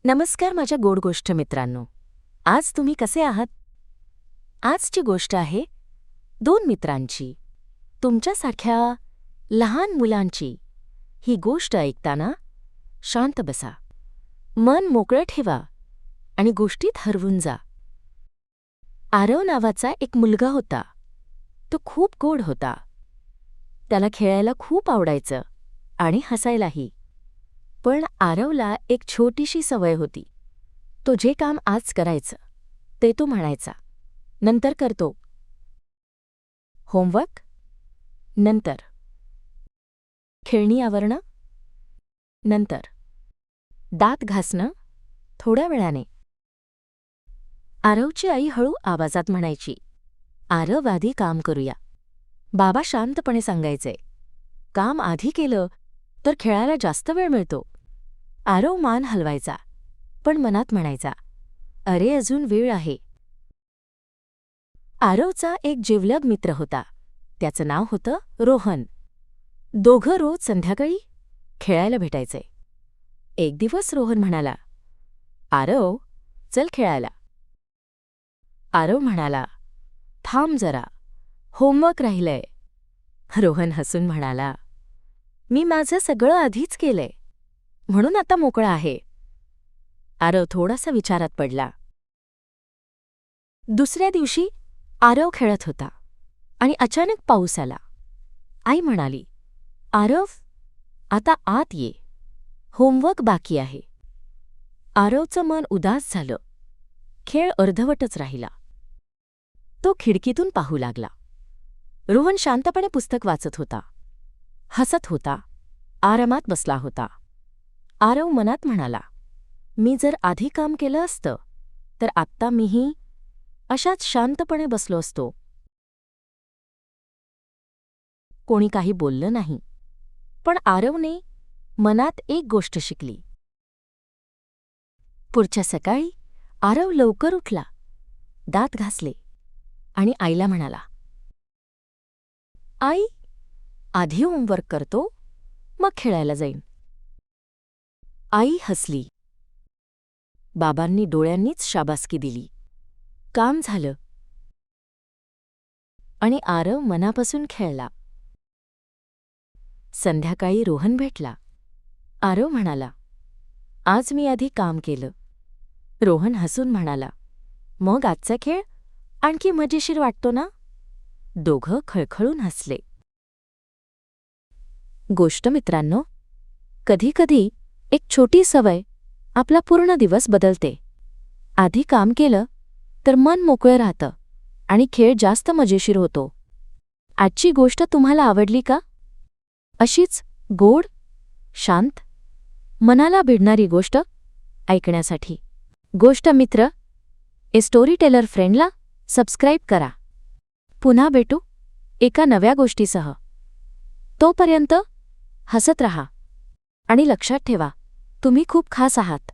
नमस्कार माझ्या गोड गोष्ट मित्रांनो. आज तुम्ही कसे आहात? आजची गोष्ट आहे दोन मित्रांची, तुमच्यासारख्या लहान मुलांची. ही गोष्ट ऐकताना शांत बसा, मन मोकळं ठेवा आणि गोष्टीत हरवून जा. आरव नावाचा एक मुलगा होता. तो खूप गोड होता. त्याला खेळायला खूप आवडायचं आणि हसायलाही. पण आरवला एक छोटीशी सवय होती. तो जे काम आज करायचं ते तो म्हणायचा, नंतर करतो. होमवर्क नंतर, खेळणी आवरणं नंतर, दात घासणं थोड्या वेळाने. आरवची आई हळू आवाजात म्हणायची, आरव आधी काम करूया. बाबा शांतपणे सांगायचे, काम आधी केलं तर खेळायला जास्त वेळ मिळतो. आरव मान हलवायचा, पण मनात म्हणायचा, अरे अजून वेळ आहे. आरवचा एक जिवलग मित्र होता. त्याचं नाव होतं रोहन. दोघं रोज संध्याकाळी खेळायला भेटायचे. एक दिवस रोहन म्हणाला, आरव चल खेळायला. आरव म्हणाला, थांब जरा, होमवर्क राहिलंय. रोहन हसून म्हणाला, मी माझं सगळं आधीच केलंय, म्हणून आता मोकळा आहे. आरव थोडासा विचारात पडला. दुसऱ्या दिवशी आरव खेळत होता आणि अचानक पाऊस आला. आई म्हणाली, आरव आता आत ये, होमवर्क बाकी आहे. आरवचं मन उदास झालं. खेळ अर्धवटच राहिला. तो खिडकीतून पाहू लागला. रोहन शांतपणे पुस्तक वाचत होता, हसत होता, आरामात बसला होता. आरव मनात म्हणाला, मी जर आधी काम केलं असतं तर आत्ता मीही अशाच शांतपणे बसलो असतो. कोणी काही बोललं नाही, पण आरवने मनात एक गोष्ट शिकली. पुढच्या सकाळी आरव लवकर उठला, दात घासले आणि आईला म्हणाला, आई आधी होमवर्क करतो, मग खेळायला जाईन. आई हसली. बाबांनी डोळ्यांनीच शाबासकी दिली. काम झालं आणि आरव मनापासून खेळला. संध्याकाळी रोहन भेटला. आरव म्हणाला, आज मी आधी काम केलं. रोहन हसून म्हणाला, मग आजचा खेळ आणखी मजेशीर वाटतो ना? दोघं खळखळून हसले. गोष्ट मित्रांनो, कधीकधी एक छोटी सवय आपला पूर्ण दिवस बदलते. आधी काम केलं तर मन मोकळं राहतं आणि खेळ जास्त मजेशीर होतो. आजची गोष्ट तुम्हाला आवडली का? अशीच गोड, शांत, मनाला भिडणारी गोष्ट ऐकण्यासाठी गोष्ट मित्र ए स्टोरी टेलर फ्रेंडला सबस्क्राईब करा. पुन्हा भेटू एका नव्या गोष्टीसह. तोपर्यंत हसत रहा आणि लक्षात ठेवा, तुम्ही खूप खास आहात.